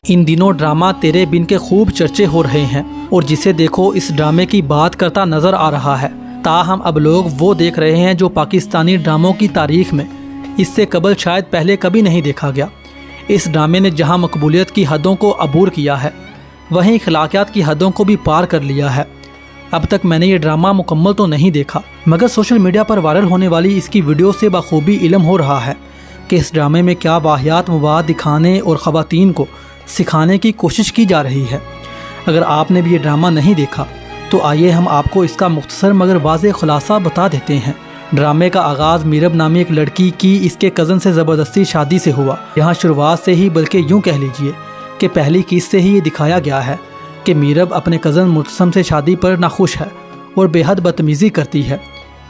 ان دنوں ڈرامہ تیرے بن کے خوب چرچے ہو رہے ہیں اور جسے دیکھو اس ڈرامے کی بات کرتا نظر آ رہا ہے۔ تاہم اب لوگ وہ دیکھ رہے ہیں جو پاکستانی ڈراموں کی تاریخ میں اس سے قبل شاید پہلے کبھی نہیں دیکھا گیا۔ اس ڈرامے نے جہاں مقبولیت کی حدوں کو عبور کیا ہے، وہیں اخلاقیات کی حدوں کو بھی پار کر لیا ہے۔ اب تک میں نے یہ ڈرامہ مکمل تو نہیں دیکھا، مگر سوشل میڈیا پر وائرل ہونے والی اس کی ویڈیو سے بخوبی علم ہو رہا ہے کہ اس ڈرامے میں کیا واہیات مواد دکھانے اور خواتین کو سکھانے کی کوشش کی جا رہی ہے۔ اگر آپ نے بھی یہ ڈرامہ نہیں دیکھا تو آئیے ہم آپ کو اس کا مختصر مگر واضح خلاصہ بتا دیتے ہیں۔ ڈرامے کا آغاز میرب نامی ایک لڑکی کی اس کے کزن سے زبردستی شادی سے ہوا۔ یہاں شروعات سے ہی، بلکہ یوں کہہ لیجئے کہ پہلی قسط سے ہی یہ دکھایا گیا ہے کہ میرب اپنے کزن مرتسم سے شادی پر ناخوش ہے اور بے حد بدتمیزی کرتی ہے،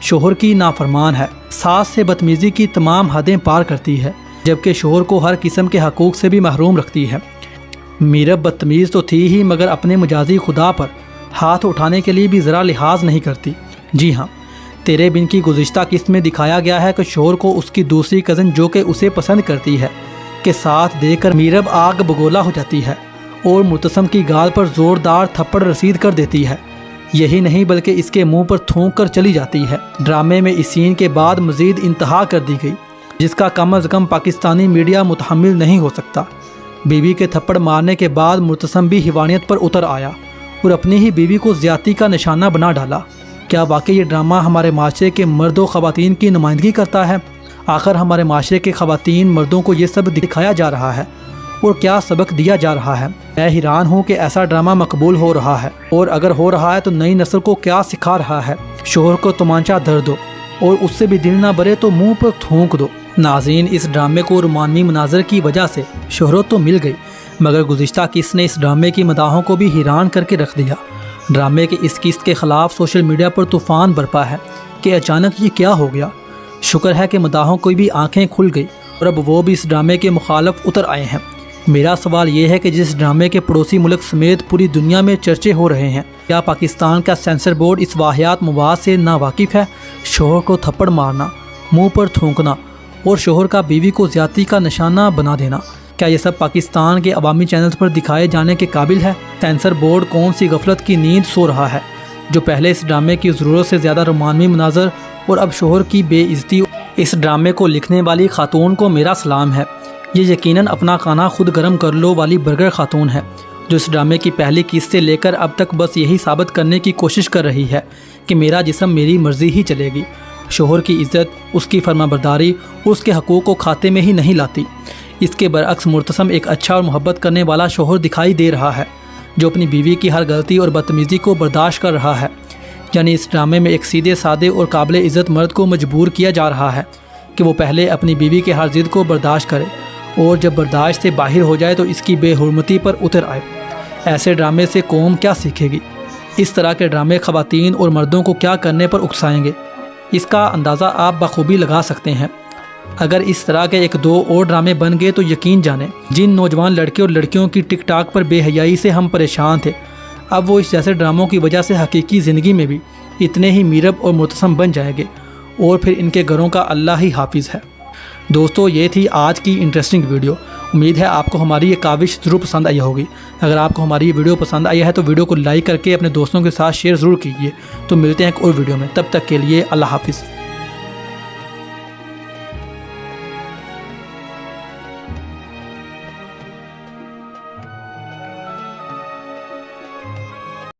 شوہر کی نافرمان ہے، ساس سے بدتمیزی کی تمام حدیں پار کرتی ہے، جبکہ شوہر کو ہر قسم کے حقوق سے بھی محروم رکھتی ہے۔ میرب بدتمیز تو تھی ہی، مگر اپنے مجازی خدا پر ہاتھ اٹھانے کے لیے بھی ذرا لحاظ نہیں کرتی۔ جی ہاں، تیرے بن کی گزشتہ قسط میں دکھایا گیا ہے کہ شوہر کو اس کی دوسری کزن جو کہ اسے پسند کرتی ہے کے ساتھ دے کر میرب آگ بگولا ہو جاتی ہے اور مرتسم کی گال پر زوردار تھپڑ رسید کر دیتی ہے۔ یہی نہیں بلکہ اس کے منہ پر تھونک کر چلی جاتی ہے۔ ڈرامے میں اس سین کے بعد مزید انتہا کر دی گئی جس کا کم از کم پاکستانی میڈیا متحمل نہیں ہو سکتا۔ بیوی کے تھپڑ مارنے کے بعد مرتسم بھی حیوانیت پر اتر آیا اور اپنی ہی بیوی کو زیادتی کا نشانہ بنا ڈالا۔ کیا واقعی یہ ڈرامہ ہمارے معاشرے کے مرد و خواتین کی نمائندگی کرتا ہے؟ آخر ہمارے معاشرے کے خواتین مردوں کو یہ سب دکھایا جا رہا ہے اور کیا سبق دیا جا رہا ہے؟ میں حیران ہوں کہ ایسا ڈرامہ مقبول ہو رہا ہے، اور اگر ہو رہا ہے تو نئی نسل کو کیا سکھا رہا ہے؟ شوہر کو تمانچہ دھر دو اور اس سے بھی دل نہ بھرے تو منہ پر تھونک دو۔ ناظرین، اس ڈرامے کو رومانوی مناظر کی وجہ سے شہرت تو مل گئی، مگر گزشتہ قسط نے اس ڈرامے کی مداحوں کو بھی حیران کر کے رکھ دیا۔ ڈرامے کے اس قسط کے خلاف سوشل میڈیا پر طوفان برپا ہے کہ اچانک یہ کیا ہو گیا۔ شکر ہے کہ مداحوں کو بھی آنکھیں کھل گئی اور اب وہ بھی اس ڈرامے کے مخالف اتر آئے ہیں۔ میرا سوال یہ ہے کہ جس ڈرامے کے پڑوسی ملک سمیت پوری دنیا میں چرچے ہو رہے ہیں، کیا پاکستان کا سینسر بورڈ اس واہیات مواد سے ناواقف ہے؟ شوہر کو تھپڑ مارنا، منہ پر تھونکنا اور شوہر کا بیوی کو زیادتی کا نشانہ بنا دینا، کیا یہ سب پاکستان کے عوامی چینلز پر دکھائے جانے کے قابل ہے؟ سینسر بورڈ کون سی غفلت کی نیند سو رہا ہے جو پہلے اس ڈرامے کی ضرورت سے زیادہ رومانوی مناظر اور اب شوہر کی بے عزتی؟ اس ڈرامے کو لکھنے والی خاتون کو میرا سلام ہے۔ یہ یقیناً اپنا کھانا خود گرم کر لو والی برگر خاتون ہے جو اس ڈرامے کی پہلی قسط سے لے کر اب تک بس یہی ثابت کرنے کی کوشش کر رہی ہے کہ میرا جسم میری مرضی ہی چلے گی۔ شوہر کی عزت، اس کی فرما برداری اور اس کے حقوق کو کھاتے میں ہی نہیں لاتی۔ اس کے برعکس مرتسم ایک اچھا اور محبت کرنے والا شوہر دکھائی دے رہا ہے جو اپنی بیوی کی ہر غلطی اور بدتمیزی کو برداشت کر رہا ہے۔ یعنی اس ڈرامے میں ایک سیدھے سادے اور قابل عزت مرد کو مجبور کیا جا رہا ہے کہ وہ پہلے اپنی بیوی کے ہر ضد کو برداشت کرے اور جب برداشت سے باہر ہو جائے تو اس کی بے حرمتی پر اتر آئے۔ ایسے ڈرامے سے قوم کیا سیکھے گی؟ اس طرح کے ڈرامے خواتین اور مردوں کو کیا کرنے پر اکسائیں گے؟ اس کا اندازہ آپ بخوبی لگا سکتے ہیں۔ اگر اس طرح کے ایک دو اور ڈرامے بن گئے تو یقین جانیں جن نوجوان لڑکے اور لڑکیوں کی ٹک ٹاک پر بے حیائی سے ہم پریشان تھے، اب وہ اس جیسے ڈراموں کی وجہ سے حقیقی زندگی میں بھی اتنے ہی میرب اور مرتسم بن جائیں گے، اور پھر ان کے گھروں کا اللہ ہی حافظ ہے۔ دوستو، یہ تھی آج کی انٹرسٹنگ ویڈیو۔ امید ہے آپ کو ہماری یہ کاوش ضرور پسند آئی ہوگی۔ اگر آپ کو ہماری یہ ویڈیو پسند آئی ہے تو ویڈیو کو لائک کر کے اپنے دوستوں کے ساتھ شیئر ضرور کیجیے۔ تو ملتے ہیں ایک اور ویڈیو میں، تب تک کے لیے اللہ حافظ۔